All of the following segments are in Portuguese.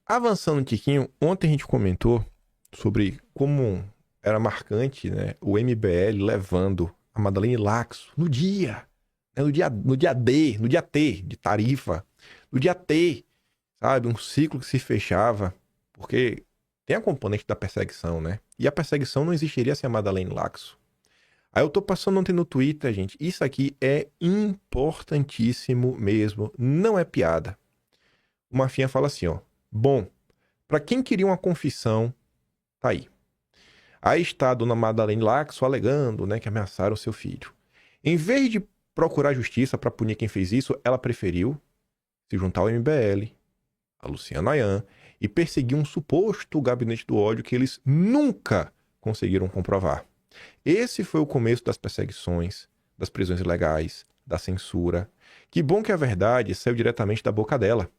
Avançando um tiquinho, ontem a gente comentou sobre como era marcante, né, o MBL levando a Madalene Laxo no dia, né, no dia D, no dia T de tarifa, no dia T, sabe? Um ciclo que se fechava, porque tem a componente da perseguição, né? E a perseguição não existiria sem a Madalene Laxo. Aí eu tô passando ontem no Twitter, gente, isso aqui é importantíssimo mesmo, não é piada. O Marfinha fala assim, ó, bom, pra quem queria uma confissão, tá aí. Aí está a dona Madalene Laxo alegando, né, que ameaçaram seu filho. Em vez de procurar justiça para punir quem fez isso, ela preferiu se juntar ao MBL, a Luciana Ayan, e perseguir um suposto gabinete do ódio que eles nunca conseguiram comprovar. Esse foi o começo das perseguições, das prisões ilegais, da censura. Que bom que a verdade saiu diretamente da boca dela.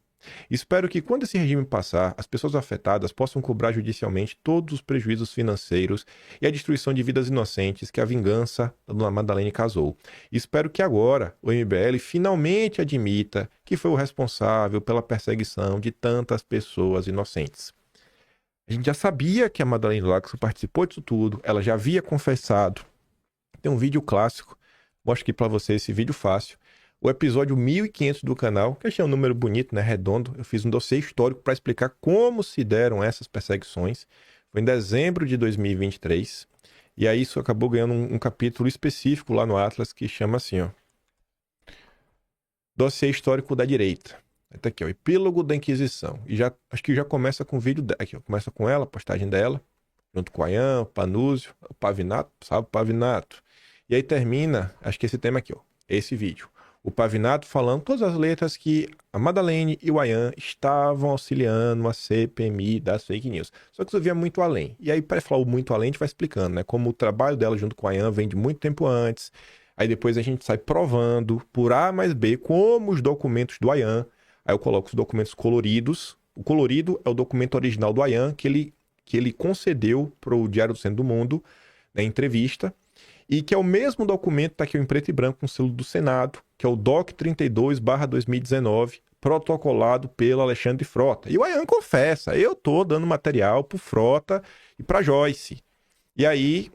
Espero que, quando esse regime passar, as pessoas afetadas possam cobrar judicialmente todos os prejuízos financeiros e a destruição de vidas inocentes que a vingança da dona Madalene causou. Espero que agora o MBL finalmente admita que foi o responsável pela perseguição de tantas pessoas inocentes. A gente já sabia que a Madalene Laxo participou disso tudo, ela já havia confessado. Tem um vídeo clássico, mostro aqui para você esse vídeo fácil. O episódio 1500 do canal, que achei um número bonito, né, redondo. Eu fiz um dossiê histórico para explicar como se deram essas perseguições. Foi em dezembro de 2023. E aí isso acabou ganhando um capítulo específico lá no Atlas que chama assim, ó. Dossiê histórico da direita. Tá aqui, ó, epílogo da Inquisição. E já acho que já começa com o vídeo aqui, ó, começa com ela, a postagem dela, junto com a Ayan, o Panúzio, o Pavinato, sabe, o Pavinato. E aí termina, acho que esse tema aqui, ó, esse vídeo. O Pavinato falando todas as letras que a Madalene e o Ayan estavam auxiliando a CPMI das fake news. Só que isso via muito além. E aí, para falar o muito além, a gente vai explicando, né? Como o trabalho dela junto com a Ayan vem de muito tempo antes. Aí depois a gente sai provando por A mais B como os documentos do Ayan. Aí eu coloco os documentos coloridos. O colorido é o documento original do Ayan que ele concedeu para o Diário do Centro do Mundo, na entrevista. E que é o mesmo documento, tá aqui em preto e branco, com o selo do Senado, que é o DOC 32/2019, protocolado pelo Alexandre Frota. E o Ayan confessa, eu tô dando material pro Frota e pra Joyce. E aí,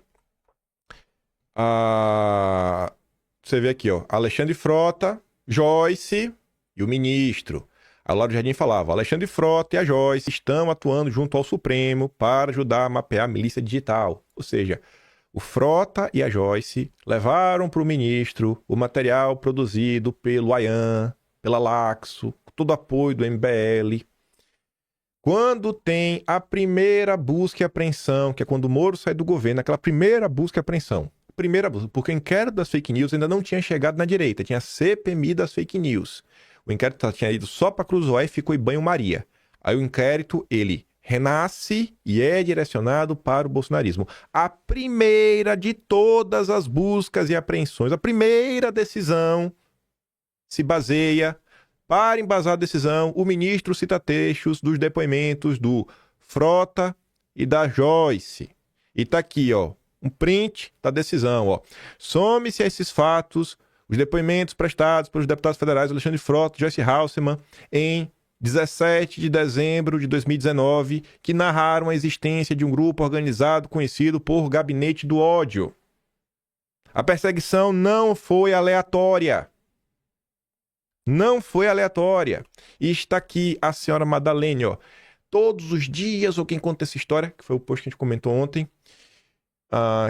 você vê aqui, ó, Alexandre Frota, Joyce e o ministro. A Laura Jardim falava, Alexandre Frota e a Joyce estão atuando junto ao Supremo para ajudar a mapear a milícia digital. Ou seja, o Frota e a Joyce levaram para o ministro o material produzido pelo Ayan, pela Laxo, todo apoio do MBL. Quando tem a primeira busca e apreensão, que é quando o Moro sai do governo, aquela primeira busca e apreensão. Porque o inquérito das fake news ainda não tinha chegado na direita, tinha a CPMI das fake news. O inquérito tinha ido só para Cruzoé e ficou em banho-maria. Aí o inquérito, ele renasce e é direcionado para o bolsonarismo. A primeira de todas as buscas e apreensões, a primeira decisão se baseia, para embasar a decisão, o ministro cita trechos dos depoimentos do Frota e da Joyce. E tá aqui, ó, um print da decisão, ó. Some-se a esses fatos os depoimentos prestados pelos deputados federais Alexandre Frota e Joyce Hasselmann em 17 de dezembro de 2019, que narraram a existência de um grupo organizado conhecido por Gabinete do Ódio. A perseguição não foi aleatória. Não foi aleatória. E está aqui a senhora Madalene, ó. Todos os dias, ou quem conta essa história, que foi o post que a gente comentou ontem,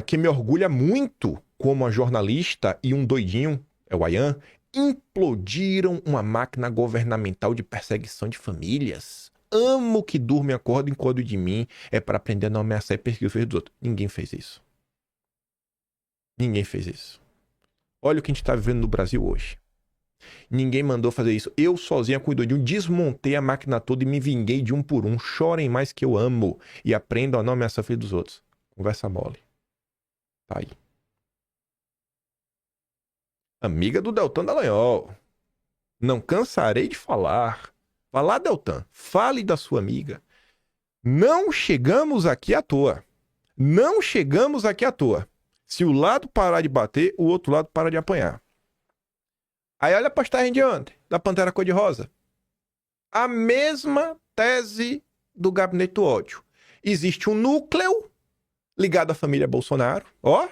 que me orgulha muito como a jornalista e um doidinho, é o Ayan, implodiram uma máquina governamental de perseguição de famílias. Amo que durma e acorda em código de mim, é para aprender a não ameaçar e perseguir os filhos dos outros. Ninguém fez isso. Ninguém fez isso. Olha o que a gente está vivendo no Brasil hoje. Ninguém mandou fazer isso. Eu sozinha com o doidinho desmontei a máquina toda e me vinguei de um por um. Chorem mais que eu amo e aprendam a não ameaçar o filho dos outros. Conversa mole. Tá aí. Amiga do Deltan Dallagnol. Não cansarei de falar. Vá lá, Deltan. Fale da sua amiga. Não chegamos aqui à toa. Não chegamos aqui à toa. Se o lado parar de bater, o outro lado para de apanhar. Aí olha a postagem de ontem, da Pantera Cor-de-Rosa. A mesma tese do gabinete do ódio. Existe um núcleo ligado à família Bolsonaro, ó,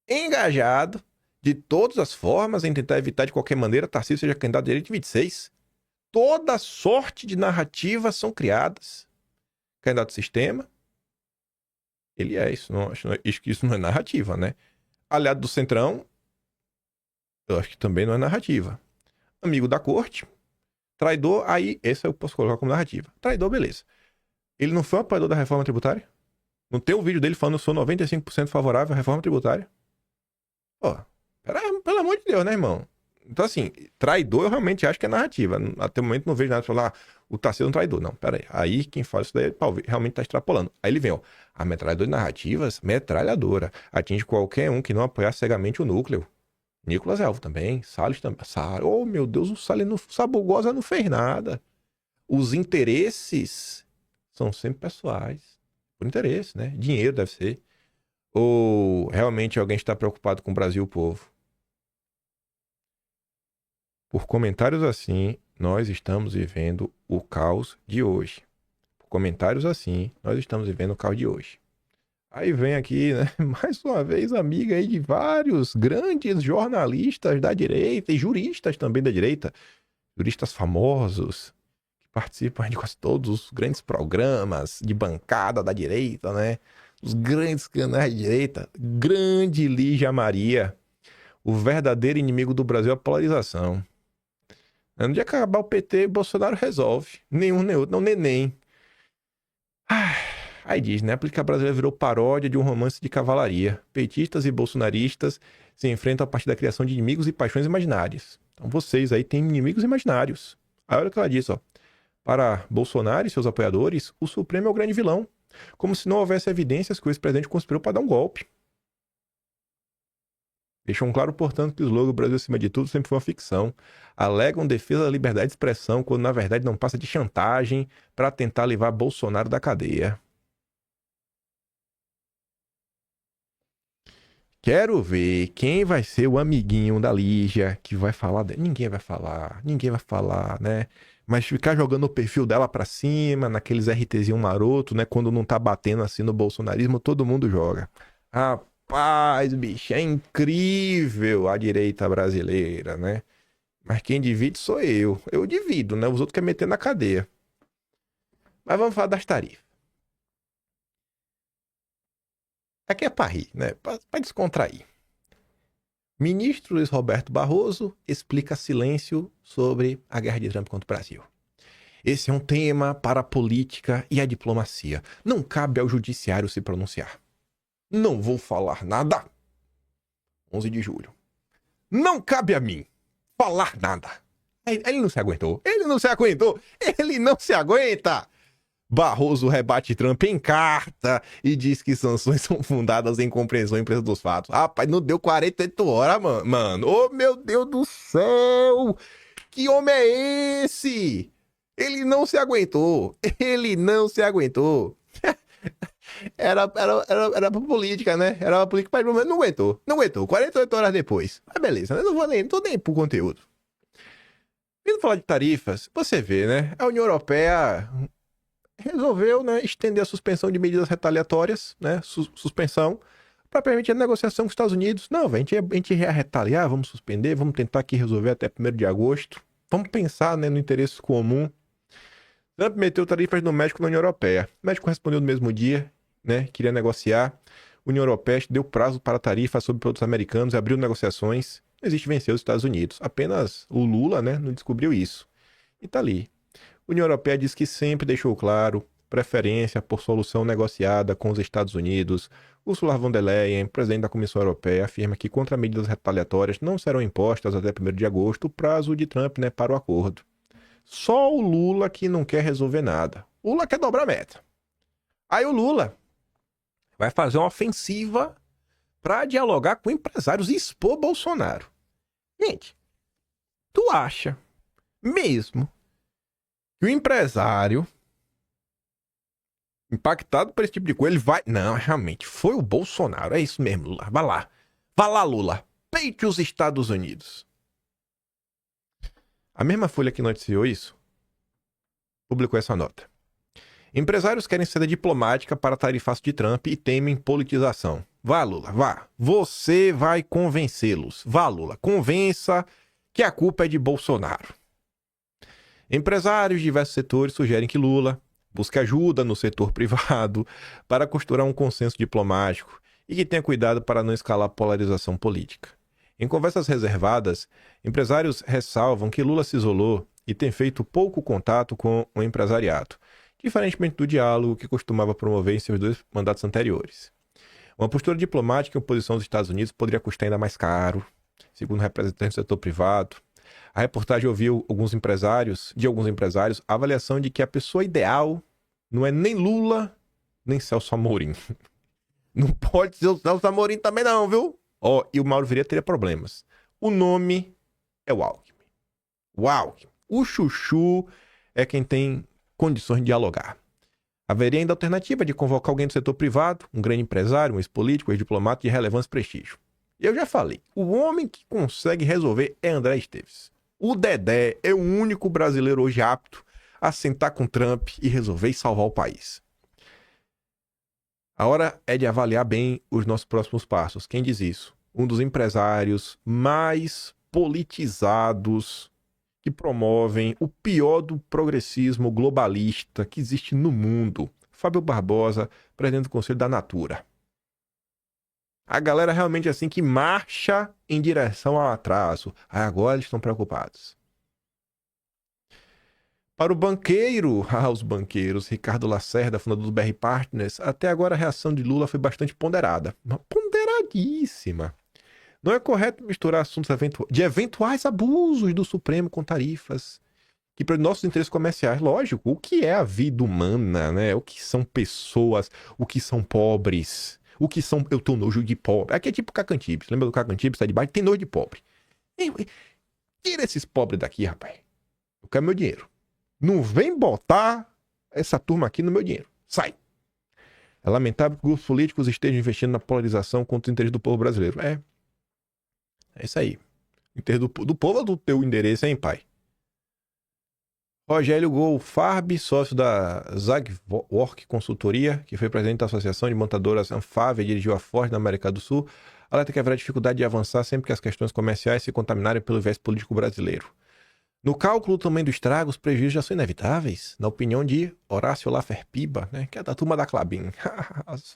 engajado de todas as formas em tentar evitar de qualquer maneira Tarcísio seja candidato a direito de 26. Toda sorte de narrativas são criadas. Candidato do sistema, ele é isso. Acho que isso não é narrativa, né? Aliado do Centrão, eu acho que também não é narrativa. Amigo da corte, traidor, aí esse eu posso colocar como narrativa. Traidor, beleza. Ele não foi um apoiador da reforma tributária? Não tem um vídeo dele falando que eu sou 95% favorável à reforma tributária? Pô, pelo amor de Deus, né, irmão? Então, assim, traidor eu realmente acho que é narrativa. Até o momento não vejo nada falar, o Tarcísio é um traidor. Não, pera aí. Aí quem fala isso daí realmente tá extrapolando. Aí ele vem, ó, a metralhadora de narrativas, metralhadora, atinge qualquer um que não apoiar cegamente o núcleo. Nicolas Elvo também, Salles também. Oh, meu Deus, o Sabugosa não fez nada. Os interesses são sempre pessoais. Por interesse, né? Dinheiro deve ser. Ou realmente alguém está preocupado com o Brasil e o povo? Por comentários assim, nós estamos vivendo o caos de hoje. Por comentários assim, nós estamos vivendo o caos de hoje. Aí vem aqui, né, mais uma vez, amiga aí de vários grandes jornalistas da direita e juristas também da direita. Juristas famosos, que participam de quase todos os grandes programas de bancada da direita, né? Os grandes canais de direita. Grande Lígia Maria. O verdadeiro inimigo do Brasil é a polarização. No dia que acabar o PT, Bolsonaro resolve. Nenhum nem outro, não, neném. Aí diz, né? A política brasileira virou paródia de um romance de cavalaria. Petistas e bolsonaristas se enfrentam a partir da criação de inimigos e paixões imaginárias. Então vocês aí têm inimigos imaginários. Aí olha o que ela diz, ó. Para Bolsonaro e seus apoiadores, o Supremo é o grande vilão. Como se não houvesse evidências que o ex-presidente conspirou para dar um golpe. Deixam claro, portanto, que o slogan Brasil acima de tudo sempre foi uma ficção. Alegam defesa da liberdade de expressão, quando na verdade não passa de chantagem para tentar levar Bolsonaro da cadeia. Quero ver quem vai ser o amiguinho da Lígia que vai falar dela. Ninguém vai falar, né? Mas ficar jogando o perfil dela pra cima, naqueles RTzinho maroto, né? Quando não tá batendo assim no bolsonarismo, todo mundo joga. Rapaz, bicho, é incrível a direita brasileira, né? Mas quem divide sou eu. Eu divido, né? Os outros querem meter na cadeia. Mas vamos falar das tarifas. Aqui é pra rir, né? Pra descontrair. Ministro Luiz Roberto Barroso explica silêncio sobre a guerra de Trump contra o Brasil. Esse é um tema para a política e a diplomacia. Não cabe ao judiciário se pronunciar. Não vou falar nada. 11 de julho. Não cabe a mim falar nada. Ele não se aguentou. Ele não se aguenta. Barroso rebate Trump em carta e diz que sanções são fundadas em compreensão e empresa dos fatos. Rapaz, não deu 48 horas, mano. Oh, meu Deus do céu! Que homem é esse? Ele não se aguentou. Era pra política, né? Era pra política, mas não aguentou. 48 horas depois. Mas beleza, né? Não tô nem pro conteúdo. Vindo falar de tarifas, você vê, né? A União Europeia resolveu, né, estender a suspensão de medidas retaliatórias, né, suspensão, para permitir a negociação com os Estados Unidos. Não, a gente ia retaliar, vamos suspender, vamos tentar aqui resolver até 1º de agosto. Vamos pensar, né, no interesse comum. Trump meteu tarifas no México e na União Europeia. O México respondeu no mesmo dia, né, queria negociar. A União Europeia deu prazo para tarifas sobre produtos americanos, abriu negociações. Não existe vencer os Estados Unidos. Apenas o Lula, né, não descobriu isso. E tá ali. A União Europeia diz que sempre deixou claro preferência por solução negociada com os Estados Unidos. Ursula von der Leyen, presidente da Comissão Europeia, afirma que contra medidas retaliatórias não serão impostas até 1º de agosto, o prazo de Trump, né, para o acordo. Só o Lula que não quer resolver nada. O Lula quer dobrar a meta. Aí o Lula vai fazer uma ofensiva para dialogar com empresários e expor Bolsonaro. Gente, tu acha mesmo que o empresário impactado por esse tipo de coisa, ele vai... Não, realmente, foi o Bolsonaro. É isso mesmo, Lula. Vai lá. Vai lá, Lula. Peite os Estados Unidos. A mesma Folha que noticiou isso publicou essa nota. Empresários querem saída diplomática para tarifaço de Trump e temem politização. Vá, Lula, vá. Você vai convencê-los. Vá, Lula, convença que a culpa é de Bolsonaro. Empresários de diversos setores sugerem que Lula busque ajuda no setor privado para costurar um consenso diplomático e que tenha cuidado para não escalar polarização política. Em conversas reservadas, empresários ressalvam que Lula se isolou e tem feito pouco contato com o empresariado, diferentemente do diálogo que costumava promover em seus 2 mandatos anteriores. Uma postura diplomática em oposição aos Estados Unidos poderia custar ainda mais caro, segundo representantes do setor privado. A reportagem ouviu de alguns empresários, a avaliação de que a pessoa ideal não é nem Lula, nem Celso Amorim. Não pode ser o Celso Amorim também não, viu? E o Mauro Vieira teria problemas. O nome é o Alckmin. O Alckmin. O chuchu é quem tem condições de dialogar. Haveria ainda a alternativa de convocar alguém do setor privado, um grande empresário, um ex-político, um ex-diplomata de relevância e prestígio. Eu já falei, o homem que consegue resolver é André Esteves. O Dedé é o único brasileiro hoje apto a sentar com Trump e resolver e salvar o país. A hora é de avaliar bem os nossos próximos passos. Quem diz isso? Um dos empresários mais politizados que promovem o pior do progressismo globalista que existe no mundo. Fábio Barbosa, presidente do Conselho da Natura. A galera realmente assim que marcha em direção ao atraso. Agora eles estão preocupados. Para o banqueiro, os banqueiros, Ricardo Lacerda, fundador do BR Partners, até agora a reação de Lula foi bastante ponderada. Ponderadíssima. Não é correto misturar assuntos de eventuais abusos do Supremo com tarifas que para os nossos interesses comerciais. Lógico, o que é a vida humana, né? O que são pessoas, o que são pobres, o que são... Eu tô nojo de pobre. Aqui é tipo Cacantibes. Lembra do Cacantibes? Tá de baixo, tem nojo de pobre. Tira esses pobres daqui, rapaz. Eu quero meu dinheiro. Não vem botar essa turma aqui no meu dinheiro. Sai. É lamentável que grupos políticos estejam investindo na polarização contra o interesse do povo brasileiro. É isso aí. Interesse do povo ou do teu endereço, hein, pai? Rogério Golfarb, sócio da Zagwork Consultoria, que foi presidente da Associação de Montadoras Anfávia e dirigiu a Ford na América do Sul, alerta que haverá dificuldade de avançar sempre que as questões comerciais se contaminarem pelo viés político brasileiro. No cálculo também do estrago, os prejuízos já são inevitáveis, na opinião de Horácio Laffer Piba, né, que é da turma da Klabin,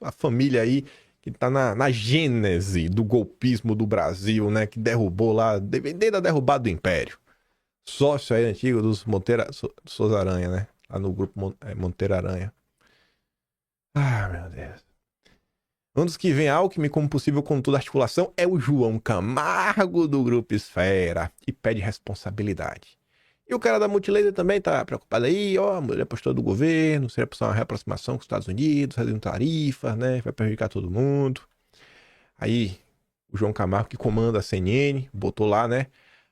a família aí que está na gênese do golpismo do Brasil, né, que derrubou lá, desde a derrubada do Império. Sócio aí antigo dos Souza Aranha, né, lá no grupo Monteiro Aranha. Meu Deus. Um dos que vem Alckmin como possível condutor da articulação é o João Camargo do Grupo Esfera e pede responsabilidade. E o cara da Multilaser também tá preocupado aí, a mulher postura do governo, seria uma reaproximação com os Estados Unidos, reduzindo tarifas, né, vai prejudicar todo mundo. Aí o João Camargo, que comanda a CNN, botou lá, né,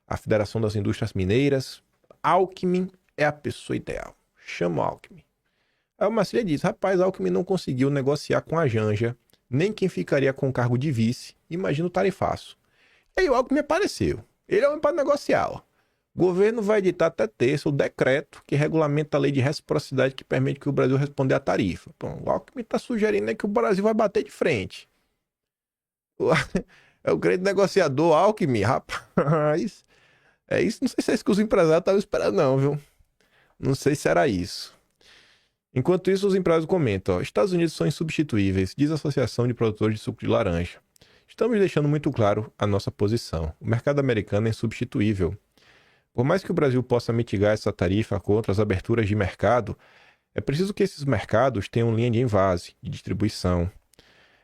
a Federação das Indústrias Mineiras. Alckmin é a pessoa ideal. Chama o Alckmin. Aí o Marcília diz, rapaz, Alckmin não conseguiu negociar com a Janja, nem quem ficaria com o cargo de vice, imagina o tarifaço. E aí o Alckmin apareceu. Ele é um para negociar, ó. O governo vai editar até terça o decreto que regulamenta a lei de reciprocidade que permite que o Brasil responda à tarifa. Bom, o Alckmin está sugerindo que o Brasil vai bater de frente. É o grande negociador Alckmin, rapaz. É isso, não sei se é isso que os empresários estavam esperando não, viu? Não sei se era isso. Enquanto isso, os empresários comentam, Estados Unidos são insubstituíveis, diz a Associação de Produtores de Suco de Laranja. Estamos deixando muito claro a nossa posição. O mercado americano é insubstituível. Por mais que o Brasil possa mitigar essa tarifa contra as aberturas de mercado, é preciso que esses mercados tenham linha de envase, de distribuição.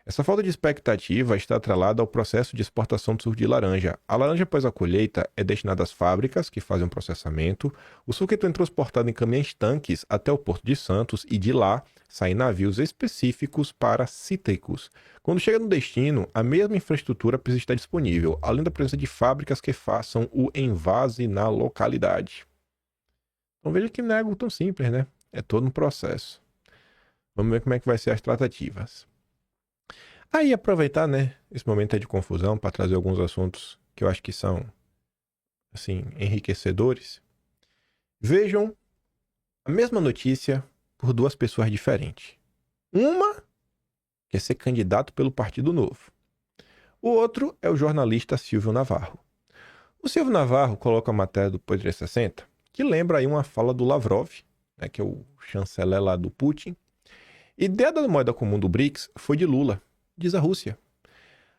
Essa falta de expectativa está atrelada ao processo de exportação do suco de laranja. A laranja após a colheita é destinada às fábricas, que fazem um processamento. O suco é transportado em caminhões-tanques até o Porto de Santos e de lá saem navios específicos para cítricos. Quando chega no destino, a mesma infraestrutura precisa estar disponível, além da presença de fábricas que façam o envase na localidade. Então veja que não é algo tão simples, né? É todo um processo. Vamos ver como é que vai ser as tratativas. Aí aproveitar, né, esse momento aí de confusão para trazer alguns assuntos que eu acho que são, assim, enriquecedores. Vejam a mesma notícia por duas pessoas diferentes. Uma quer ser candidato pelo Partido Novo. O outro é o jornalista Silvio Navarro. O Silvio Navarro coloca a matéria do Poder 360, que lembra aí uma fala do Lavrov, né, que é o chanceler lá do Putin. Ideia da moeda comum do BRICS foi de Lula, diz a Rússia.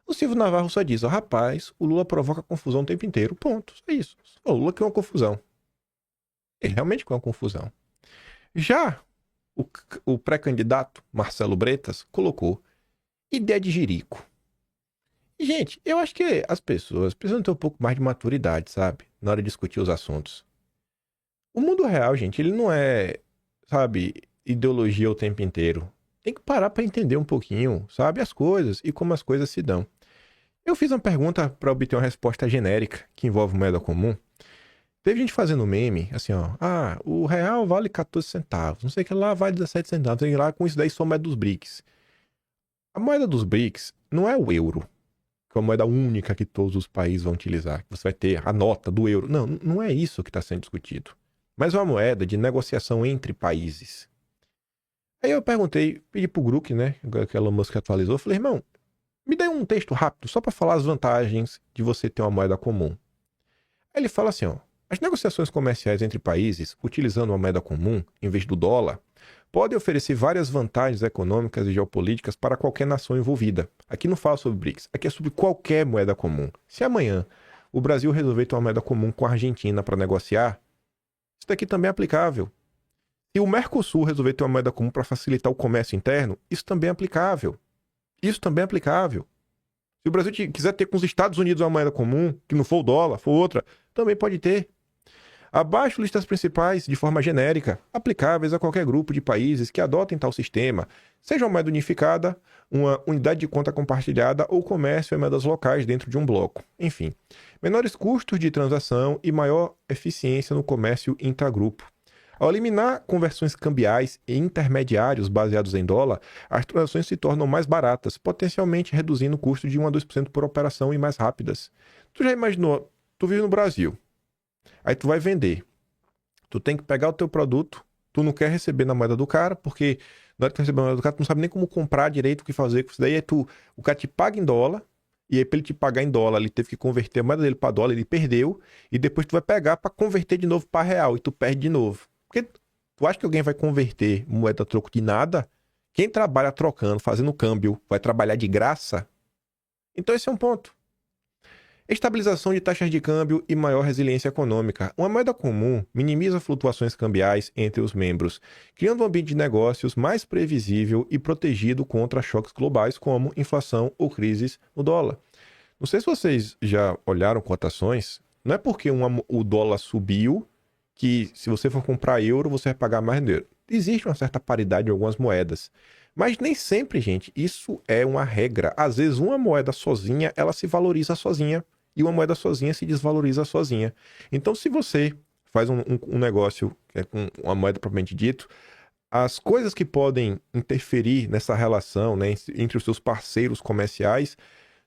O Silvio Navarro só diz, rapaz, o Lula provoca confusão o tempo inteiro. Ponto, é isso. O Lula criou uma confusão. Ele realmente criou uma confusão. Já o pré-candidato, Marcelo Bretas, colocou ideia de jirico. Gente, eu acho que as pessoas precisam ter um pouco mais de maturidade, sabe? Na hora de discutir os assuntos. O mundo real, gente, ele não é, sabe, ideologia o tempo inteiro. Tem que parar para entender um pouquinho, sabe, as coisas e como as coisas se dão. Eu fiz uma pergunta para obter uma resposta genérica que envolve moeda comum. Teve gente fazendo meme, assim, o real vale 14 centavos, não sei o que lá vale 17 centavos, sei lá, com isso daí só a moeda dos BRICS. A moeda dos BRICS não é o euro, que é a moeda única que todos os países vão utilizar, que você vai ter a nota do euro. Não, não é isso que está sendo discutido. Mas é uma moeda de negociação entre países. Aí eu perguntei, pedi pro Brook, né, que Elon Musk atualizou, eu falei, irmão, me dê um texto rápido só para falar as vantagens de você ter uma moeda comum. Aí ele fala assim, as negociações comerciais entre países, utilizando uma moeda comum, em vez do dólar, podem oferecer várias vantagens econômicas e geopolíticas para qualquer nação envolvida. Aqui não fala sobre BRICS, aqui é sobre qualquer moeda comum. Se amanhã o Brasil resolver ter uma moeda comum com a Argentina para negociar, isso daqui também é aplicável. Se o Mercosul resolver ter uma moeda comum para facilitar o comércio interno, isso também é aplicável. Isso também é aplicável. Se o Brasil quiser ter com os Estados Unidos uma moeda comum, que não for o dólar, for outra, também pode ter. Abaixo listas principais, de forma genérica, aplicáveis a qualquer grupo de países que adotem tal sistema, seja uma moeda unificada, uma unidade de conta compartilhada ou comércio em moedas locais dentro de um bloco. Enfim, menores custos de transação e maior eficiência no comércio intragrupo. Ao eliminar conversões cambiais e intermediários baseados em dólar, as transações se tornam mais baratas, potencialmente reduzindo o custo de 1 a 2% por operação e mais rápidas. Tu já imaginou, tu vive no Brasil, aí tu vai vender, tu tem que pegar o teu produto, tu não quer receber na moeda do cara, porque na hora que tu receber na moeda do cara, tu não sabe nem como comprar direito, o que fazer com isso daí, o cara te paga em dólar, e aí pra ele te pagar em dólar, ele teve que converter a moeda dele para dólar, ele perdeu, e depois tu vai pegar para converter de novo para real, e tu perde de novo. Porque tu acha que alguém vai converter moeda a troco de nada? Quem trabalha trocando, fazendo câmbio, vai trabalhar de graça? Então esse é um ponto. Estabilização de taxas de câmbio e maior resiliência econômica. Uma moeda comum minimiza flutuações cambiais entre os membros, criando um ambiente de negócios mais previsível e protegido contra choques globais como inflação ou crises no dólar. Não sei se vocês já olharam cotações, não é porque o dólar subiu que se você for comprar euro, você vai pagar mais dinheiro. Existe uma certa paridade em algumas moedas. Mas nem sempre, gente, isso é uma regra. Às vezes, uma moeda sozinha, ela se valoriza sozinha. E uma moeda sozinha se desvaloriza sozinha. Então, se você faz um negócio com uma moeda propriamente dito, as coisas que podem interferir nessa relação, né, entre os seus parceiros comerciais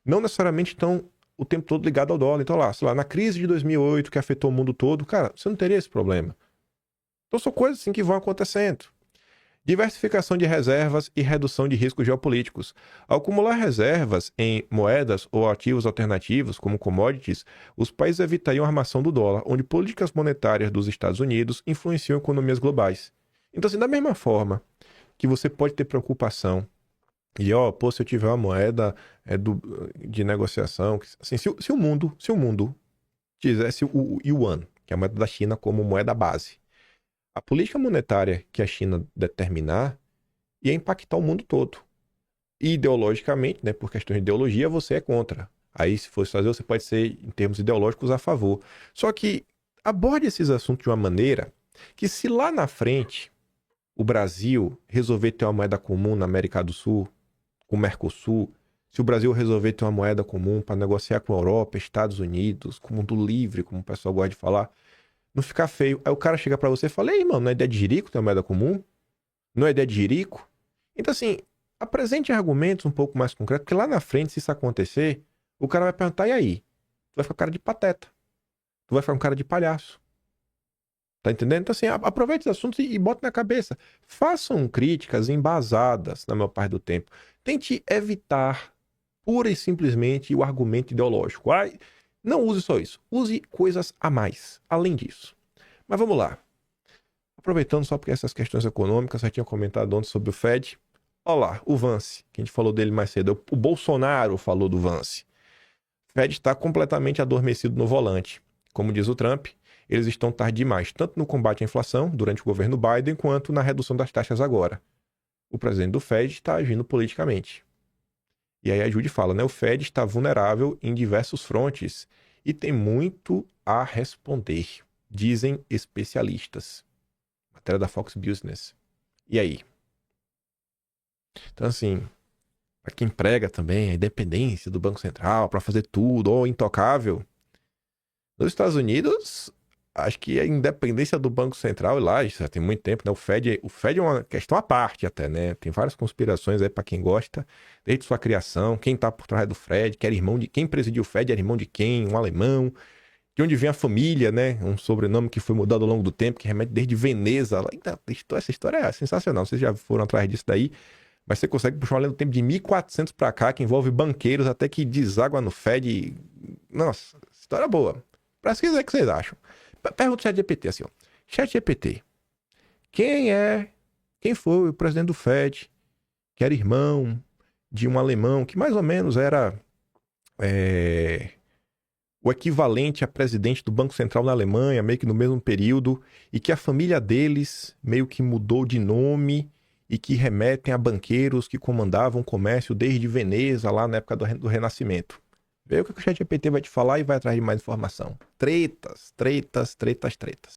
não necessariamente estão o tempo todo ligado ao dólar. Então, sei lá, na crise de 2008, que afetou o mundo todo, cara, você não teria esse problema. Então, são coisas assim que vão acontecendo. Diversificação de reservas e redução de riscos geopolíticos. Ao acumular reservas em moedas ou ativos alternativos, como commodities, os países evitariam a armação do dólar, onde políticas monetárias dos Estados Unidos influenciam economias globais. Então, assim, da mesma forma que você pode ter preocupação e, se eu tiver uma moeda de negociação, assim, se o mundo fizesse o yuan, que é a moeda da China, como moeda base, a política monetária que a China determinar ia impactar o mundo todo. E ideologicamente, né, por questão de ideologia, você é contra. Aí, se fosse fazer, você pode ser, em termos ideológicos, a favor. Só que aborde esses assuntos de uma maneira que, se lá na frente o Brasil resolver ter uma moeda comum na América do Sul, com o Mercosul, se o Brasil resolver ter uma moeda comum para negociar com a Europa, Estados Unidos, com o mundo livre, como o pessoal gosta de falar, não ficar feio. Aí o cara chega pra você e fala, ei, mano, não é ideia de jirico ter uma moeda comum? Não é ideia de jirico? Então, assim, apresente argumentos um pouco mais concretos, porque lá na frente, se isso acontecer, o cara vai perguntar, e aí? Tu vai ficar com cara de pateta. Tu vai ficar com cara de palhaço. Tá entendendo? Então, assim, aproveite os assuntos e bote na cabeça. Façam críticas embasadas na maior parte do tempo. Tente evitar pura e simplesmente o argumento ideológico. Ai, não use só isso. Use coisas a mais, além disso. Mas vamos lá. Aproveitando só porque essas questões econômicas, já tinha comentado ontem sobre o Fed. Olha lá, o Vance, que a gente falou dele mais cedo. O Bolsonaro falou do Vance. O Fed está completamente adormecido no volante. Como diz o Trump, eles estão tarde demais, tanto no combate à inflação, durante o governo Biden, quanto na redução das taxas agora. O presidente do Fed está agindo politicamente. E aí a Judy fala, né? O Fed está vulnerável em diversos frontes e tem muito a responder, dizem especialistas. Matéria da Fox Business. E aí? Então, assim, para quem prega também a independência do Banco Central para fazer tudo, ou intocável, nos Estados Unidos, acho que a independência do Banco Central, e lá, isso já tem muito tempo, né? O Fed é uma questão à parte até, né? Tem várias conspirações aí para quem gosta, desde sua criação, quem tá por trás do Fed, que era irmão de quem presidiu o Fed, era irmão de quem, um alemão, de onde vem a família, né? Um sobrenome que foi mudado ao longo do tempo, que remete desde Veneza. Essa história é sensacional, vocês já foram atrás disso daí, mas você consegue puxar uma linha do tempo de 1400 para cá, que envolve banqueiros até que deságua no Fed. Nossa, história boa. Pesquisa aí o que vocês acham. Pergunta o ChatGPT assim, ó. ChatGPT, quem foi o presidente do Fed, que era irmão de um alemão, que mais ou menos era o equivalente a presidente do Banco Central na Alemanha, meio que no mesmo período, e que a família deles meio que mudou de nome e que remetem a banqueiros que comandavam o comércio desde Veneza, lá na época do Renascimento. Vê o que o ChatGPT vai te falar e vai atrás de mais informação. Tretas, tretas, tretas, tretas.